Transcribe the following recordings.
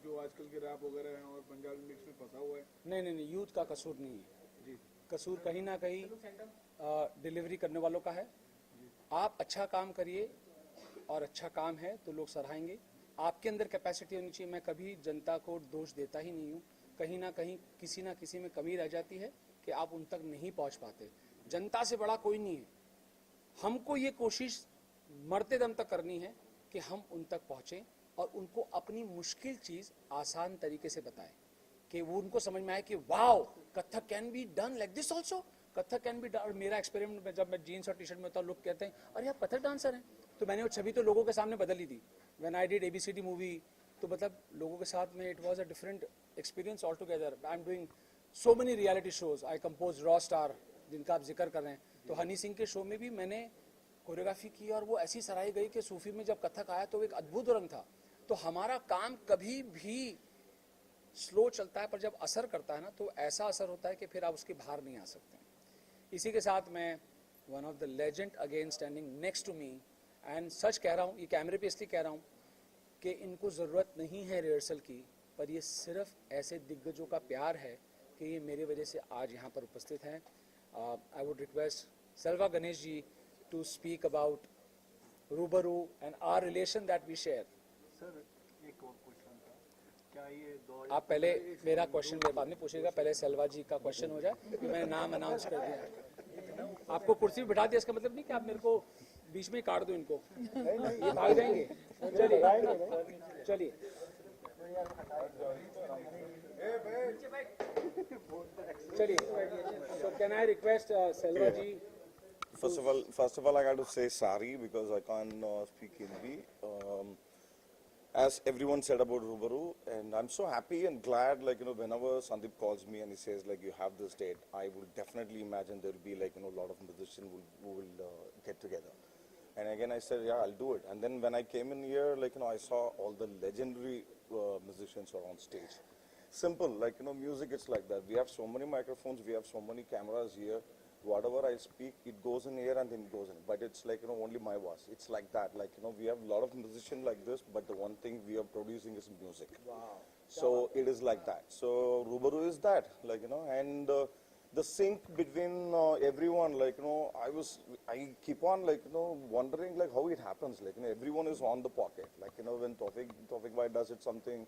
जो आजकल के रैप वगैरह हैं और पंजाबी मिक्स में फंसा हुआ है? नहीं नहीं नहीं, यूथ का कसूर नहीं है जी कसूर, कहीं ना कहीं डिलीवरी करने वालों का है। आप अच्छा काम करिए और अच्छा काम है तो लोग सराहेंगे। आपके अंदर कैपेसिटी होनी चाहिए। मैं कभी जनता को दोष देता ही नहीं हूँ। कहीं ना कहीं किसी ना किसी में कमी रह जाती है कि आप उन तक नहीं पहुँच पाते। जनता से बड़ा कोई नहीं है। हमको ये कोशिश मरते दम तक करनी है कि हम उन तक पहुँचें और उनको अपनी मुश्किल चीज़ आसान तरीके से बताएं, कि वो उनको समझ में आए कि wow, Kathak can be done like this also, Kathak can be done. और मेरा एक्सपेरिमेंट में, जब मैं जीन्स और टी शर्ट में होता हूँ, लोग कहते हैं अरे आप कथक डांसर हैं। तो मैंने वो छवि तो लोगों के सामने बदल ही दी। When I did ABCD movie, तो मतलब लोगों के साथ में it was a different experience all together. I am doing so many reality shows. I compose raw star, जिनका आप जिक्र कर रहे हैं। तो हनी सिंह के शो में भी मैंने कोरियोग्राफी की और वो ऐसी सराही गई कि सूफी में जब कथक आया तो एक अद्भुत रंग था। तो हमारा काम कभी भी स्लो चलता है, पर जब असर करता है ना, तो ऐसा असर होता है कि फिर आप उसके बाहर नहीं आ सकते। इसी के साथ मैं one of the legend again standing next to me, and सच कह रहा हूँ, ये कैमरे पे इसलिए कह रहा हूँ कि इनको ज़रूरत नहीं है रिहर्सल की, पर ये सिर्फ ऐसे दिग्गजों का प्यार है कि ये मेरी वजह से आज यहाँ पर उपस्थित हैं। I would request Selva Ganesh ji to speak about Rubaru and our relation that we share. Sir एक और क्वेश्चन था, क्या ये आप पहले मेरा क्वेश्चन मेरे बाद में पूछिएगा, पहले सेल्वा जी का क्वेश्चन हो जाए, कि मैंने नाम अनाउंस कर दिया। आपको कुर्सी पे बिठा दिया, इसका मतलब नहीं कि आप मेरे को बीच में ही काट दो इनको, ये भाग जाएंगे। चलिए चलिए। चलिए, so can I request Selva ji? First of all, I got to say sorry because I can't speak Hindi. As everyone said about Rubaru, and I'm so happy and glad, like, whenever Sandeep calls me and he says, like, you have this date, I will definitely imagine there will be, like, a lot of musicians who will get together. And again, I said, yeah, I'll do it. And then when I came in here, like, I saw all the legendary musicians are on stage. Simple, like, music, it's like that. We have so many microphones, we have so many cameras here. Whatever I speak, it goes in here and then it goes in. But it's like, only my voice. It's like that. Like, we have a lot of musicians like this, but the one thing we are producing is music. Wow. So it is like that. So Rubaru is that, like, and the sync between everyone, like, I keep on, like, wondering, like, how it happens. Like, everyone is on the pocket. Like, when Tawfiq Bhai does it something,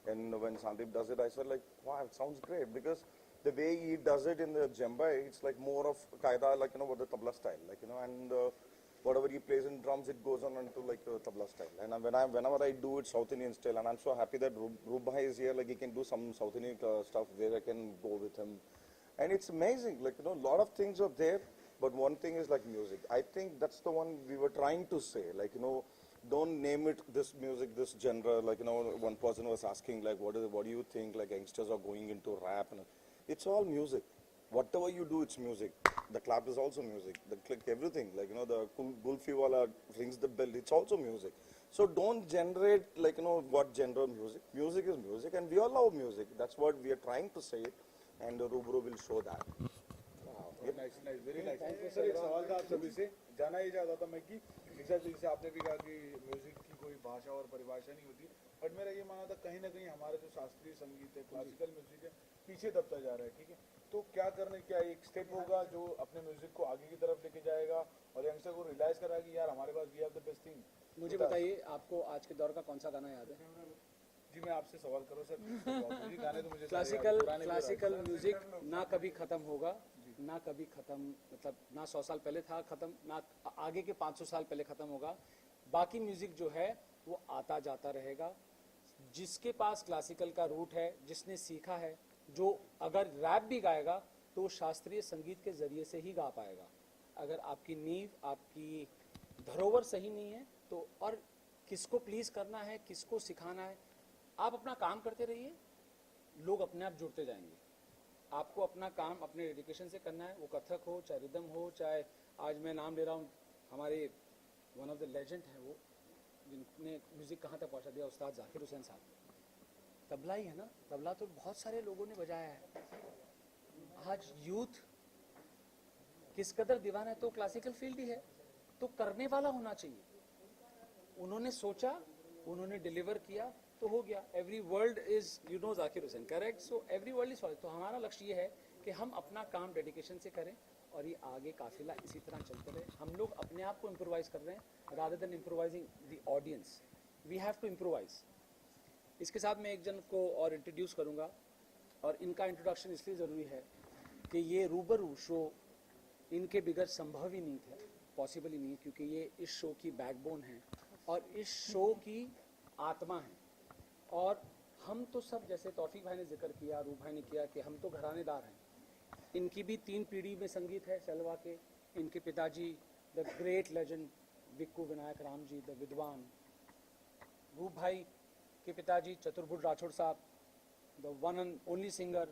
and when Sandeep does it, I said, like, wow, it sounds great. Because the way he does it in the djembe, it's like more of qaida, like, with the tabla style, like, and whatever he plays in drums, it goes on into, like, tabla style. And whenever I do it South Indian style, and I'm so happy that Roob Bhai is here, like, he can do some South Indian stuff where I can go with him. And it's amazing, like, a lot of things are there, but one thing is, like, music. I think that's the one we were trying to say, like, don't name it this music, this genre, like, one person was asking, like, what do you think, like, youngsters are going into rap, and it's all music. Whatever you do, it's music. The clap is also music. The click, everything. Like, the Gulfi wala rings the bell, it's also music. So don't generate, like, what genre of music. Music is music, and we all love music. That's what we are trying to say, and Rubro will show that. Wow, nice, very nice. Sir एक सवाल था आप सभी से, जाना ही चाहता था मैं कि एग्जैक्टली जैसे आपने भी कहा कि म्यूजिक की कोई भाषा और परिभाषा नहीं होती, बट मेरा ये मानना था कहीं ना कहीं हमारा जो शास्त्रीय संगीत है, क्लासिकल म्यूजिक है, पीछे दबता जा रहा है, ठीक है। तो क्या करने, क्या एक स्टेप होगा जो अपने म्यूजिक को आगे की तरफ लेके जाएगा और यंगस्टर को रियलाइज करा कि यार हमारे पास we have the best thing. मुझे बताइए, आपको आज के दौर का कौन सा गाना याद है? जी मैं आपसे सवाल करूँ सर, गाने तो मुझे क्लासिकल म्यूजिक ना कभी खत्म होगा, ना कभी खत्म, मतलब ना 100 साल पहले था खत्म, ना आगे के 500 साल पहले खत्म होगा। बाकी म्यूजिक जो है वो आता जाता रहेगा। जिसके पास क्लासिकल का रूट है, जिसने सीखा है, जो अगर रैप भी गाएगा तो शास्त्रीय संगीत के जरिए से ही गा पाएगा। अगर आपकी नींव, आपकी धरोहर सही नहीं है तो, और किसको प्लीज करना है, किसको सिखाना है, आप अपना काम करते रहिए, लोग अपने आप जुड़ते जाएंगे। आपको अपना काम अपने डेडिकेशन से करना है, वो कथक हो, चाहे रिदम हो, चाहे आज मैं नाम ले रहा हूँ, हमारे वन ऑफ द लेजेंड हैं वो, जिनने म्यूजिक कहाँ तक पहुँचा दिया, उस्ताद जाकिर हुसैन साहब। तबला ही है ना, तबला तो बहुत सारे लोगों ने बजाया है। आज यूथ किस कदर दीवाना है, तो क्लासिकल फील्ड ही है, तो करने वाला होना चाहिए। उन्होंने सोचा, उन्होंने डिलीवर किया, तो हो गया. Every world is you know Zakir Hussain correct. So every world is तो हमारा लक्ष्य ये है कि हम अपना काम डेडिकेशन से करें और ये आगे काफिला इसी तरह चलते रहे. हम लोग अपने आप को इम्प्रोवाइज कर रहे हैं rather than improvising the audience. We have to improvise. इसके साथ मैं एक जन को और इंट्रोड्यूस करूंगा और इनका इंट्रोडक्शन इसलिए ज़रूरी है कि ये रूबरू शो इनके बिगैर संभव ही नहीं था, पॉसिबल ही नहीं, क्योंकि ये इस शो की बैकबोन है और इस शो की आत्मा है. और हम तो सब, जैसे तौफीक भाई ने जिक्र किया, रूप भाई ने किया, कि हम तो घरानेदार हैं. इनकी भी 3 पीढ़ी में संगीत है सेलवा के. इनके पिताजी the great legend Vikku Vinayak Ram ji the विद्वान. रूप भाई के पिताजी चतुर्भुज राठौड़ साहब the one and only singer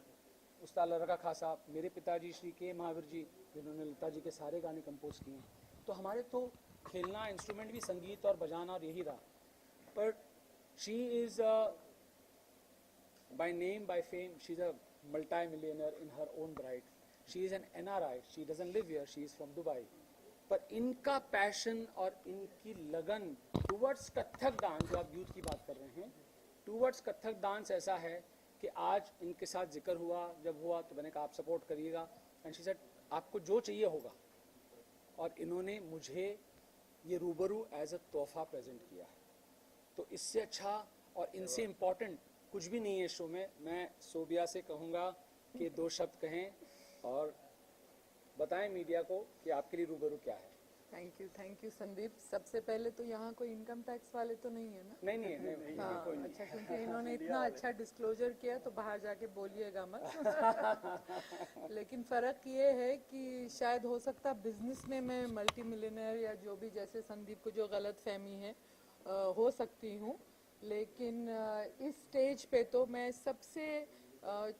उस्ताद लरका खां साहब. मेरे पिताजी श्री के महावीर जी, जिन्होंने लता जी के सारे गाने कंपोज किए. तो हमारे तो खेलना इंस्ट्रूमेंट भी संगीत और बजाना और यही रहा. पर she is by name, by fame, she's a multi-millionaire in her own right. She is an NRI. She doesn't live here. She is from Dubai. पर इनका पैशन और इनकी लगन टूवर्ड्स कथक डांस, जो आप यूथ की बात कर रहे हैं, टूवर्ड्स कथक डांस ऐसा है कि आज इनके साथ जिक्र हुआ, जब हुआ तो मैंने कहा आप सपोर्ट करिएगा. एंड शी सेड आपको जो चाहिए होगा. और इन्होंने मुझे ये रूबरू एज अ तोहफा प्रेजेंट किया है. तो इससे अच्छा और इनसे इम्पोर्टेंट कुछ भी नहीं है शो में. मैं सोबिया से कहूँगा कि 2 शब्द कहें और बताएं मीडिया को कि आपके लिए रूबरू क्या है. Thank you Sandeep. सबसे पहले तो यहाँ कोई इनकम टैक्स वाले तो नहीं है ना? नहीं हाँ, कोई नहीं. अच्छा, क्योंकि इन्होंने इतना अच्छा डिस्क्लोजर किया तो बाहर जाके बोलिएगा मत. लेकिन फ़र्क ये है कि शायद हो सकता बिजनेस में मैं मल्टी मिलियनर या जो भी, जैसे संदीप को जो गलत फहमी है हो सकती हूँ, लेकिन इस स्टेज पे तो मैं सबसे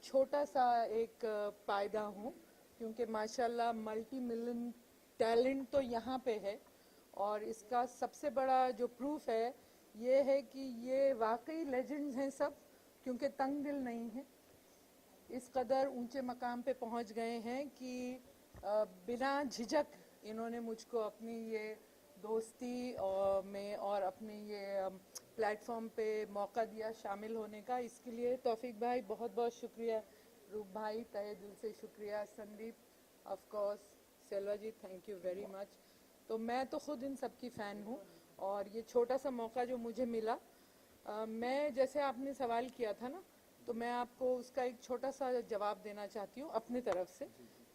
छोटा सा एक पायदा हूँ, क्योंकि माशाल्लाह मल्टी मिलियन टैलेंट तो यहाँ पे है. और इसका सबसे बड़ा जो प्रूफ है ये है कि ये वाकई लेजेंड्स हैं सब, क्योंकि तंग दिल नहीं है. इस कदर ऊंचे मकाम पे पहुँच गए हैं कि बिना झिझक इन्होंने मुझको अपनी ये दोस्ती में और अपने ये प्लेटफॉर्म पे मौका दिया शामिल होने का. इसके लिए तौफीक भाई बहुत बहुत शुक्रिया. रूप भाई तहे दिल से शुक्रिया. Sandeep of course, Selva ji thank you very much. तो मैं तो खुद इन सब की फ़ैन हूँ और ये छोटा सा मौका जो मुझे मिला, मैं जैसे आपने सवाल किया था ना, तो मैं आपको उसका एक छोटा सा जवाब देना चाहती हूँ अपनी तरफ से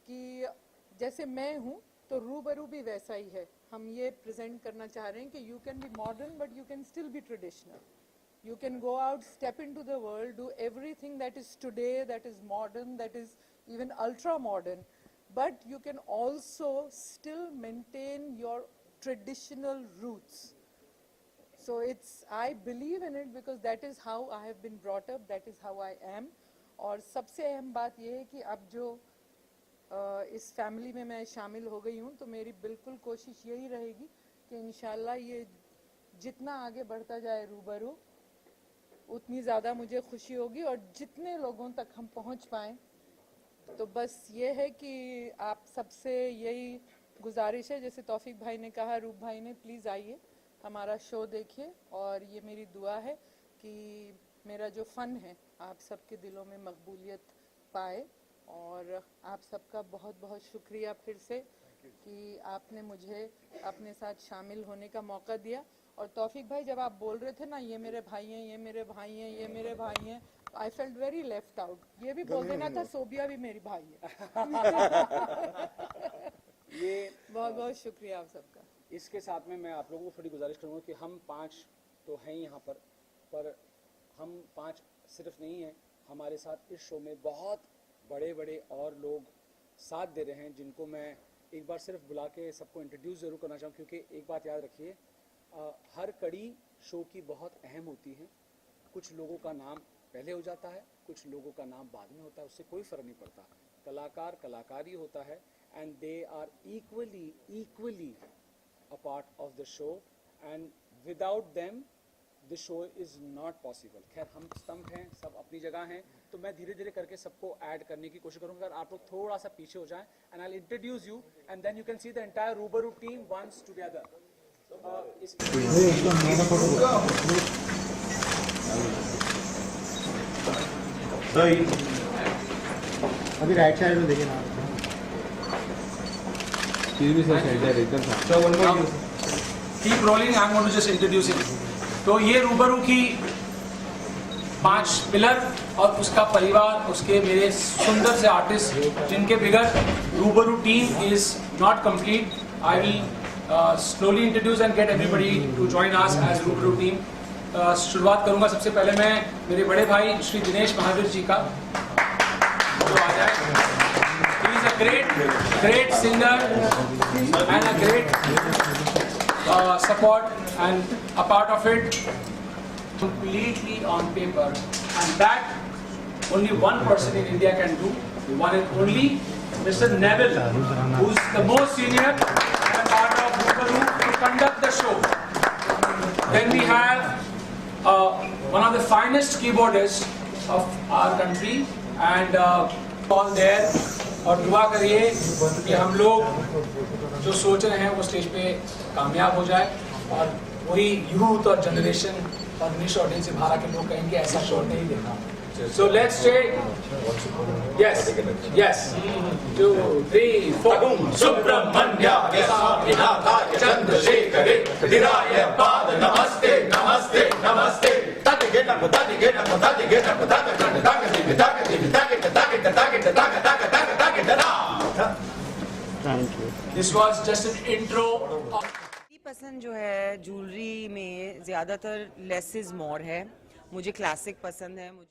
कि जैसे मैं हूँ तो रूबरू भी वैसा ही है. हम ये प्रेजेंट करना चाह रहे हैं कि you can be modern but you can still be traditional. You can go out, step into the world, do everything that is today, that is modern, that is even ultra modern, but you can also still maintain your traditional roots. So I believe in it because that is how I have been brought up, that is how I am. और सबसे अहम बात यह है कि अब जो इस फैमिली में मैं शामिल हो गई हूँ, तो मेरी बिल्कुल कोशिश यही रहेगी कि इंशाल्लाह ये जितना आगे बढ़ता जाए रूबरू, उतनी ज़्यादा मुझे खुशी होगी. और जितने लोगों तक हम पहुंच पाएँ, तो बस ये है कि आप सबसे यही गुजारिश है, जैसे तौफीक भाई ने कहा, रूप भाई ने, प्लीज़ आइए हमारा शो देखिए. और ये मेरी दुआ है कि मेरा जो फ़न है आप सबके दिलों में मकबूलियत पाए. और आप सबका बहुत बहुत शुक्रिया फिर से कि आपने मुझे अपने साथ शामिल होने का मौका दिया. और तौफीक भाई जब आप बोल रहे थे ना, ये मेरे भाई हैं, ये मेरे भाई हैं, ये मेरे भाई हैं, I felt very left out. ये भी बोल देना था सोबिया भी मेरी भाई है. ये बहुत बहुत शुक्रिया आप सबका. इसके साथ में मैं आप लोगों को थोड़ी गुजारिश करूँगा कि हम 5 तो हैं यहाँ पर हम 5 सिर्फ नहीं हैं. हमारे साथ इस शो में बहुत बड़े बड़े और लोग साथ दे रहे हैं, जिनको मैं एक बार सिर्फ बुला के सबको इंट्रोड्यूस ज़रूर करना चाहूँ. क्योंकि एक बात याद रखिए, हर कड़ी शो की बहुत अहम होती है. कुछ लोगों का नाम पहले हो जाता है, कुछ लोगों का नाम बाद में होता है, उससे कोई फ़र्क नहीं पड़ता. कलाकार कलाकार ही होता है, and they are equally a part of the show, and without them the show is not possible. खैर, हम स्तंभ हैं, सब अपनी जगह हैं, तो मैं धीरे धीरे करके सबको ऐड करने की कोशिश करूँगा. अगर आप लोग थोड़ा सा पीछे हो जाएं, and I will introduce you, and then you can see the entire Rubaru team once together. अभी राइट साइड में देखिए ना keep rolling, I am going to just introduce it. तो ये रूबरू की 5 पिलर और उसका परिवार, उसके मेरे सुंदर से आर्टिस्ट जिनके बिगड़ Rubaru team is not complete. I will slowly introduce and get everybody to join us as Rubaru team. शुरुआत करूंगा सबसे पहले मैं मेरे बड़े भाई श्री दिनेश महावीर जी का, जो आ जाए। He is a great singer and a great support, and a part of it completely on paper, and that only one person in India can do, the one and only Mr. Neville, who's the most senior and a part of Rubaru to conduct the show. Then we have one of the finest keyboardists of our country, and all there, और दुआ करिए कि हम लोग जो सोच रहे हैं वो स्टेज पे कामयाब हो जाए, और वही यूथ और जनरेशन और निश ऑडियंस से बाहर आके लोग कहेंगे ऐसा शो नहीं देखा। So let's say yes yes 2 3 4 सुब्रह्मण्य स्वामीनाथाय चंद्रशेखरे धीराय पाद नमस्ते नमस्ते नमस्ते। This was just an intro of पसंद जो है ज्वेलरी में ज़्यादातर लेस इज़ मोर है। मुझे क्लासिक पसंद है। मुझे